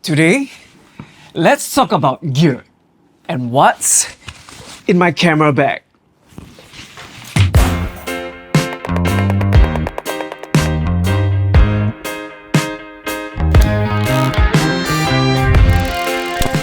Today, let's talk about gear and what's in my camera bag.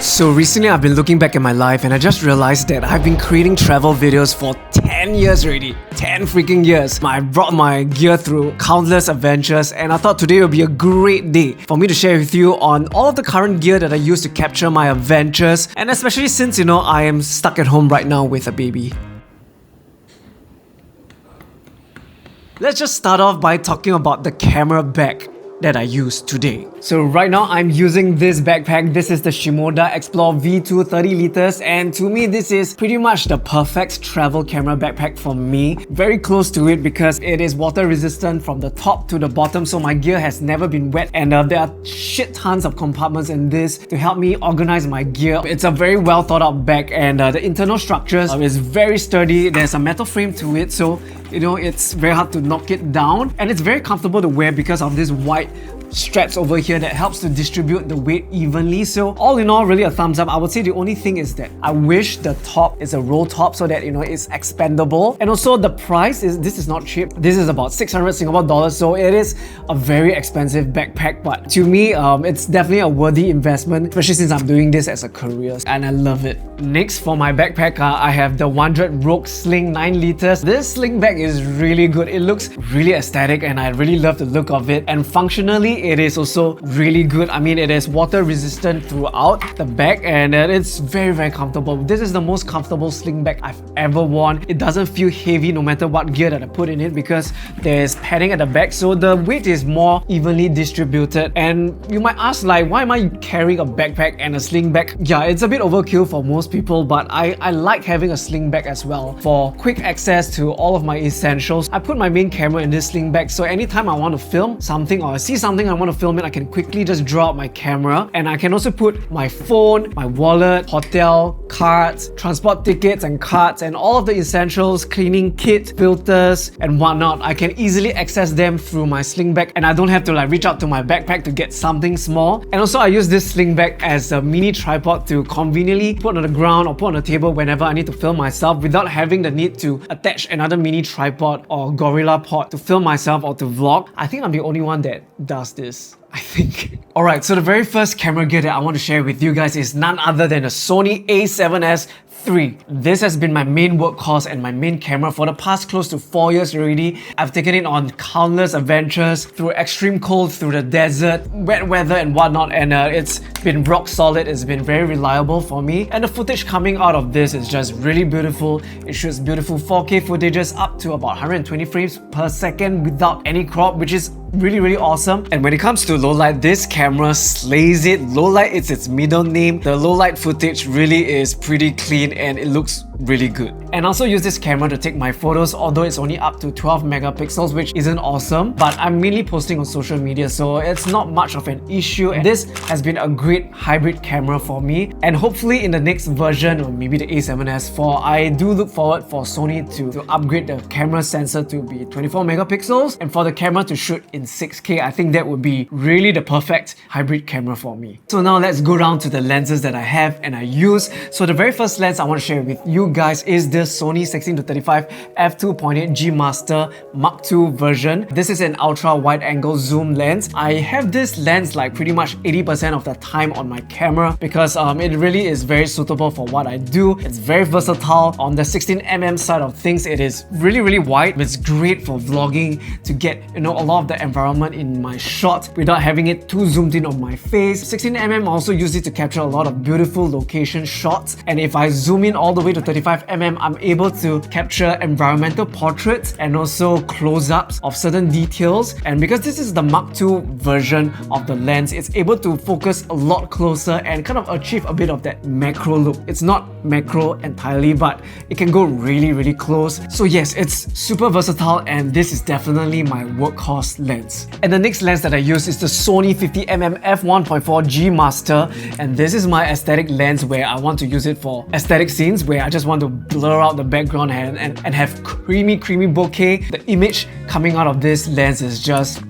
So recently I've been looking back at my life and I just realized that I've been creating travel videos for 10 years already. 10 freaking years. I brought my gear through countless adventures and I thought today would be a great day for me to share with you on all of the current gear that I use to capture my adventures, and especially since I am stuck at home right now with a baby. Let's just start off by talking about the camera bag that I use today. So right now I'm using this backpack. This is the Shimoda Explore V2 30 liters, and to me this is pretty much the perfect travel camera backpack for me. Very close to it because it is water resistant from the top to the bottom, so my gear has never been wet, and there are shit tons of compartments in this to help me organize my gear. It's a very well thought out bag, and the internal structures is very sturdy. There's a metal frame to it, so it's very hard to knock it down, and it's very comfortable to wear because of this white straps over here that helps to distribute the weight evenly. So all in all, really a thumbs up. I would say the only thing is that I wish the top is a roll top so that it's expandable, and also the price this is not cheap. This is about 600 Singapore dollars, so it is a very expensive backpack, but to me it's definitely a worthy investment, especially since I'm doing this as a career and I love it. Next, for my backpack, I have the Wandrd Rogue Sling 9 liters. This sling bag is really good. It looks really aesthetic and I really love the look of it, and functionally it is also really good. I mean, it is water resistant throughout the bag, and it's very comfortable. This is the most comfortable sling bag I've ever worn. It doesn't feel heavy no matter what gear that I put in it because there's padding at the back, so the weight is more evenly distributed. And you might ask, like, why am I carrying a backpack and a sling bag? Yeah, it's a bit overkill for most people, but I like having a sling bag as well for quick access to all of my essentials. I put my main camera in this sling bag, so anytime I want to film something or I see something I want to film it, I can quickly just draw out my camera, and I can also put my phone, my wallet, hotel, cards, transport tickets and cards, and all of the essentials, cleaning kit, filters and whatnot. I can easily access them through my sling bag, and I don't have to reach out to my backpack to get something small. And also I use this sling bag as a mini tripod to conveniently put on the ground or put on the table whenever I need to film myself without having the need to attach another mini tripod or gorilla pod to film myself or to vlog. I think I'm the only one that does this, I think. Alright, so the very first camera gear that I want to share with you guys is none other than a Sony a7S3. This has been my main workhorse and my main camera for the past close to 4 years already. I've taken it on countless adventures through extreme cold, through the desert, wet weather and whatnot, and it's been rock solid. It's been very reliable for me, and the footage coming out of this is just really beautiful. It shoots beautiful 4K footages up to about 120 frames per second without any crop, which is really awesome. And when it comes to low light, this camera slays it. Low light is its middle name. The low light footage really is pretty clean and it looks really good. And I also use this camera to take my photos, although it's only up to 12 megapixels, which isn't awesome, but I'm mainly posting on social media, so it's not much of an issue. And this has been a great hybrid camera for me, and hopefully in the next version, or maybe the a7S4, I do look forward for Sony to upgrade the camera sensor to be 24 megapixels and for the camera to shoot in 6K. I think that would be really the perfect hybrid camera for me. So now let's go down to the lenses that I have and I use. So the very first lens I want to share with you guys is the Sony 16-35 f2.8 G Master Mark II version. This is an ultra wide angle zoom lens. I have this lens pretty much 80% of the time on my camera because it really is very suitable for what I do. It's very versatile. On the 16mm side of things, it is really wide. It's great for vlogging to get a lot of the environment in my shot without having it too zoomed in on my face. 16mm also use it to capture a lot of beautiful location shots, and if I zoom in all the way to 35mm, I'm able to capture environmental portraits and also close-ups of certain details. And because this is the Mark II version of the lens, it's able to focus a lot closer and kind of achieve a bit of that macro look. It's not macro entirely, but it can go really close. So yes, it's super versatile, and this is definitely my workhorse lens. And the next lens that I use is the Sony 50mm f1.4 G Master, and this is my aesthetic lens where I want to use it for aesthetic scenes where I just want to blur out the background and have creamy bokeh. The image coming out of this lens is just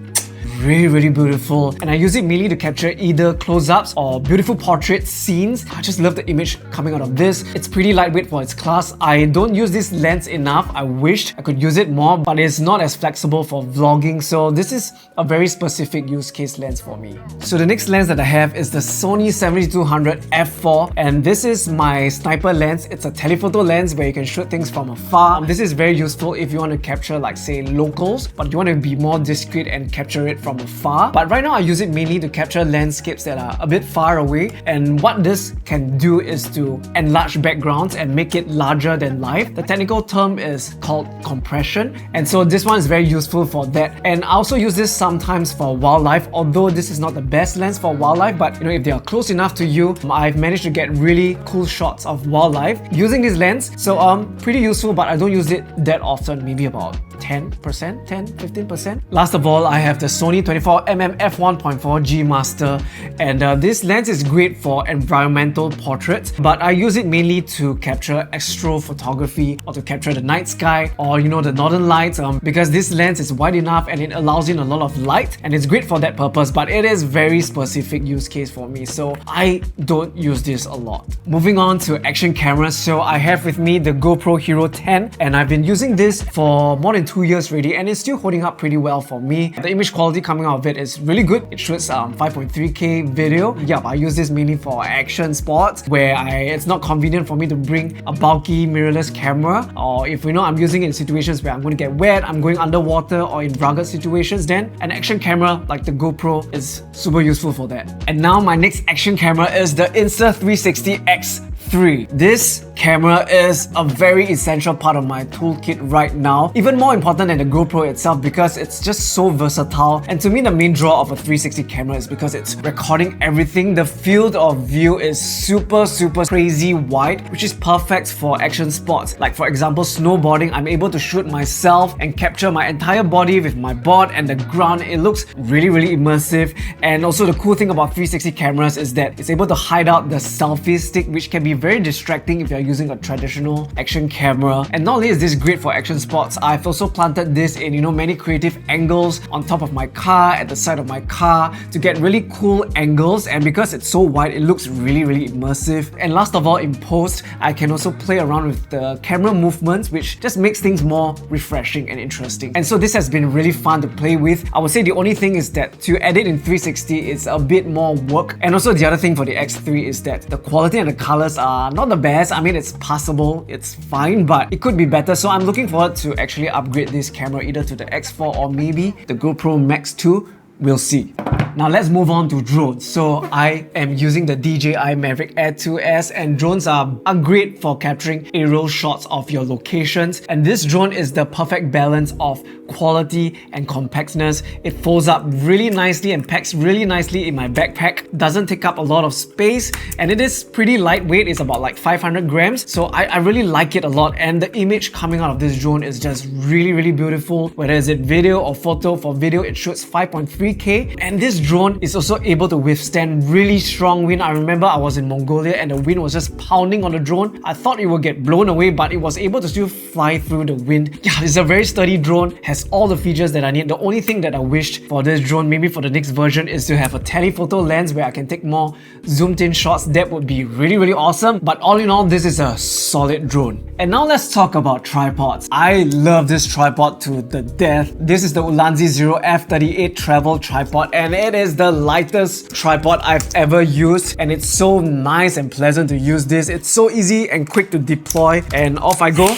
really beautiful, and I use it mainly to capture either close-ups or beautiful portrait scenes. I just love the image coming out of this. It's pretty lightweight for its class. I don't use this lens enough. I wished I could use it more, but it's not as flexible for vlogging, so this is a very specific use case lens for me. So the next lens that I have is the Sony 7200 f4, and this is my sniper lens. It's a telephoto lens where you can shoot things from afar. This is very useful if you want to capture, like, say, locals, but you want to be more discreet and capture it from afar. But right now I use it mainly to capture landscapes that are a bit far away, and what this can do is to enlarge backgrounds and make it larger than life. The technical term is called compression, and so this one is very useful for that. And I also use this sometimes for wildlife, although this is not the best lens for wildlife, but you know, if they are close enough to you, I've managed to get really cool shots of wildlife using this lens. So pretty useful, but I don't use it that often, maybe about 10-15%. Last of all, I have the Sony 24mm f1.4 G Master, and this lens is great for environmental portraits, but I use it mainly to capture astro photography or to capture the night sky or, you know, the northern lights, because this lens is wide enough and it allows in a lot of light, and it's great for that purpose, but it is very specific use case for me, so I don't use this a lot. Moving on to action cameras, so I have with me the GoPro Hero 10, and I've been using this for more than 2 years already, and it's still holding up pretty well for me. The image quality coming out of it is really good. It shoots 5.3K video. Yeah, I use this mainly for action sports where it's not convenient for me to bring a bulky mirrorless camera, or if you know I'm using it in situations where I'm going to get wet, I'm going underwater, or in rugged situations, then an action camera like the GoPro is super useful for that. And now my next action camera is the Insta360 X3. This camera is a very essential part of my toolkit right now, even more important than the GoPro itself because it's just so versatile. And to me, the main draw of a 360 camera is because it's recording everything. The field of view is super crazy wide, which is perfect for action sports. Like for example, snowboarding, I'm able to shoot myself and capture my entire body with my board and the ground. It looks really immersive. And also the cool thing about 360 cameras is that it's able to hide out the selfie stick, which can be very distracting if you're using a traditional action camera. And not only is this great for action sports, I've also planted this in, you know, many creative angles on top of my car, at the side of my car, to get really cool angles. And because it's so wide, it looks really immersive. And last of all, in post, I can also play around with the camera movements, which just makes things more refreshing and interesting. And so this has been really fun to play with. I would say the only thing is that to edit in 360 is a bit more work. And also the other thing for the X3 is that the quality and the colors are not the best. I mean, it's passable, it's fine, but it could be better. So I'm looking forward to actually upgrade this camera either to the X4 or maybe the GoPro Max 2. We'll see. Now let's move on to drones. So I am using the DJI Mavic Air 2S, and drones are great for capturing aerial shots of your locations. And this drone is the perfect balance of quality and compactness. It folds up really nicely and packs really nicely in my backpack. Doesn't take up a lot of space, and it is pretty lightweight. It's about like 500 grams. So I really like it a lot, and the image coming out of this drone is just really beautiful. Whether it's video or photo, for video it shoots 5.3K, and this drone is also able to withstand really strong wind. I remember I was in Mongolia and the wind was just pounding on the drone. I thought it would get blown away, but it was able to still fly through the wind. Yeah, it's a very sturdy drone, has all the features that I need. The only thing that I wished for this drone, maybe for the next version, is to have a telephoto lens where I can take more zoomed in shots. That would be really awesome. But all in all, this is a solid drone. And now let's talk about tripods. I love this tripod to the death. This is the Ulanzi 0F38 travel tripod, and it is the lightest tripod I've ever used, and it's so nice and pleasant to use this. It's so easy and quick to deploy, and off I go.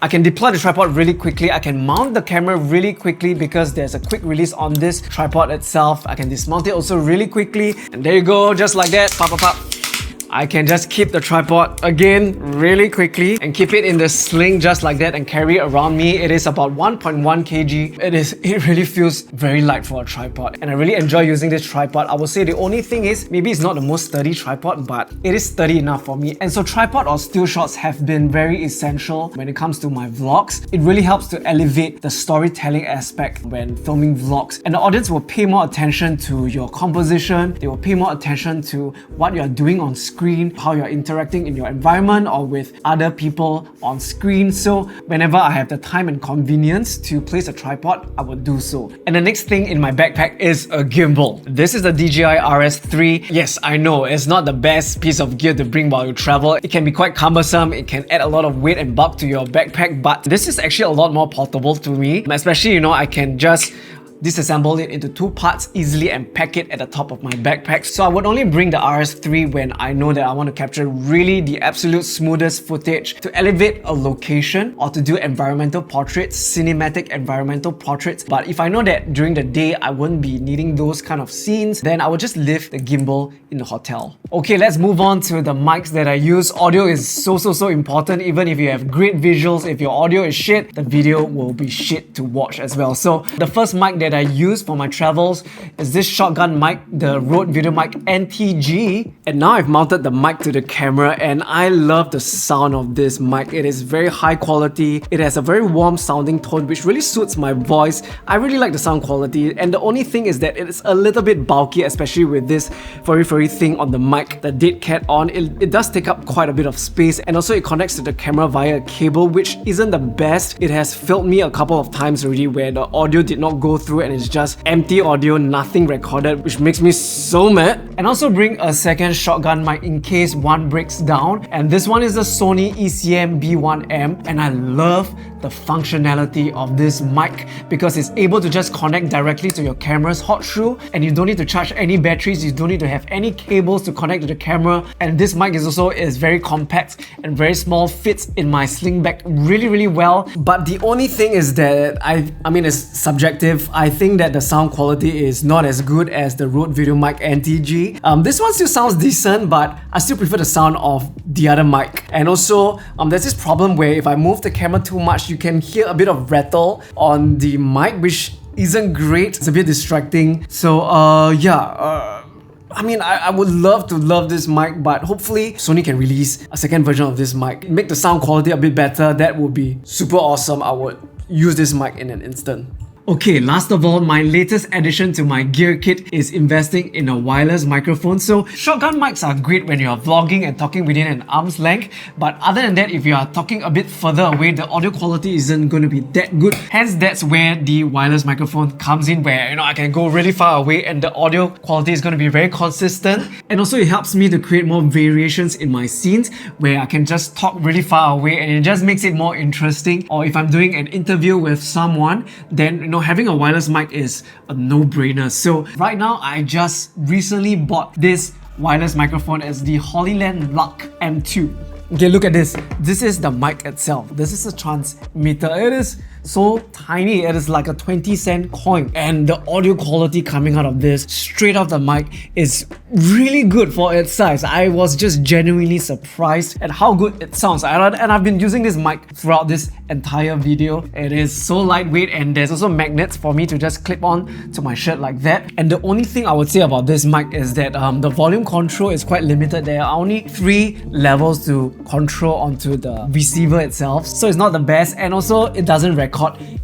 I can deploy the tripod really quickly. I can mount the camera really quickly because there's a quick release on this tripod itself. I can dismount it also really quickly, and there you go, just like that. Pop. I can just keep the tripod again really quickly and keep it in the sling just like that and carry it around me. It is about 1.1 kg. It really feels very light for a tripod, and I really enjoy using this tripod. I would say the only thing is maybe it's not the most sturdy tripod, but it is sturdy enough for me. And so tripod or still shots have been very essential when it comes to my vlogs. It really helps to elevate the storytelling aspect when filming vlogs, and the audience will pay more attention to your composition. They will pay more attention to what you're doing on screen. screen, how you're interacting in your environment or with other people on screen. So whenever I have the time and convenience to place a tripod, I would do so. And the next thing in my backpack is a gimbal. This is the DJI RS3. Yes, I know it's not the best piece of gear to bring while you travel. It can be quite cumbersome, it can add a lot of weight and bulk to your backpack, but this is actually a lot more portable to me. Especially, you know, I can just disassemble it into two parts easily and pack it at the top of my backpack. So I would only bring the RS3 when I know that I want to capture really the absolute smoothest footage to elevate a location or to do environmental portraits, cinematic environmental portraits. But if I know that during the day I wouldn't be needing those kind of scenes, then I would just leave the gimbal in the hotel. Okay, let's move on to the mics that I use. Audio is so important. Even if you have great visuals, if your audio is shit, the video will be shit to watch as well. So the first mic that I use for my travels is this shotgun mic, the Rode Videomic NTG. And now I've mounted the mic to the camera and I love the sound of this mic. It is very high quality. It has a very warm sounding tone which really suits my voice. I really like the sound quality, and the only thing is that it is a little bit bulky, especially with this furry thing on the mic, the dead cat on. It does take up quite a bit of space, and also it connects to the camera via a cable, which isn't the best. It has failed me a couple of times already where the audio did not go through and it's just empty audio, nothing recorded, which makes me so mad. And also bring a second shotgun mic in case one breaks down, and this one is the Sony ECM-B1M, and I love the functionality of this mic because it's able to just connect directly to your camera's hot shoe, and you don't need to charge any batteries, you don't need to have any cables to connect to the camera. And this mic is very compact and very small, fits in my sling bag really well. But the only thing is that I mean it's subjective. I think that the sound quality is not as good as the Rode Videomic NTG. This one still sounds decent, but I still prefer the sound of the other mic. And also there's this problem where if I move the camera too much, you can hear a bit of rattle on the mic, which isn't great. It's a bit distracting. So I mean, I would love this mic, but hopefully Sony can release a second version of this mic, make the sound quality a bit better. That would be super awesome. I would use this mic in an instant. Okay, last of all, my latest addition to my gear kit is investing in a wireless microphone. So shotgun mics are great when you're vlogging and talking within an arm's length, but other than that, if you are talking a bit further away, the audio quality isn't going to be that good. Hence, that's where the wireless microphone comes in, where, you know, I can go really far away and the audio quality is going to be very consistent. And also it helps me to create more variations in my scenes where I can just talk really far away and it just makes it more interesting. Or if I'm doing an interview with someone, then, you know, having a wireless mic is a no-brainer. So right now, I just recently bought this wireless microphone as the Hollyland Luck M2. Okay, look at this. This is the mic itself. This is a transmitter. It is so tiny. It is like a 20-cent coin. And the audio quality coming out of this straight off the mic is really good for its size. I was just genuinely surprised at how good it sounds. And I've been using this mic throughout this entire video. It is so lightweight, and there's also magnets for me to just clip on to my shirt like that. And the only thing I would say about this mic is that the volume control is quite limited. There are only 3 levels to control onto the receiver itself, so it's not the best, and also it doesn't record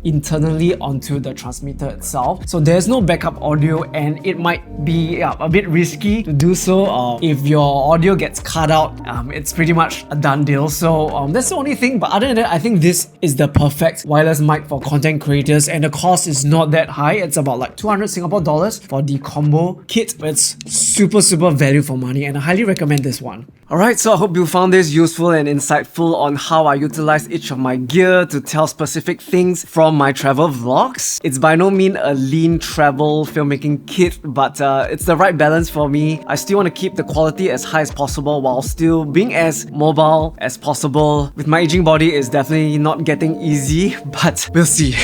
internally onto the transmitter itself, so there's no backup audio, and it might be a bit risky to do so. If your audio gets cut out, it's pretty much a done deal. So that's the only thing, but other than that, I think this is the perfect wireless mic for content creators, and the cost is not that high. It's about like 200 Singapore dollars for the combo kit. It's super value for money, and I highly recommend this one. Alright, so I hope you found this useful and insightful on how I utilize each of my gear to tell specific things from my travel vlogs. It's by no means a lean travel filmmaking kit, but it's the right balance for me. I still want to keep the quality as high as possible while still being as mobile as possible. With my aging body, it's definitely not getting easy, but we'll see.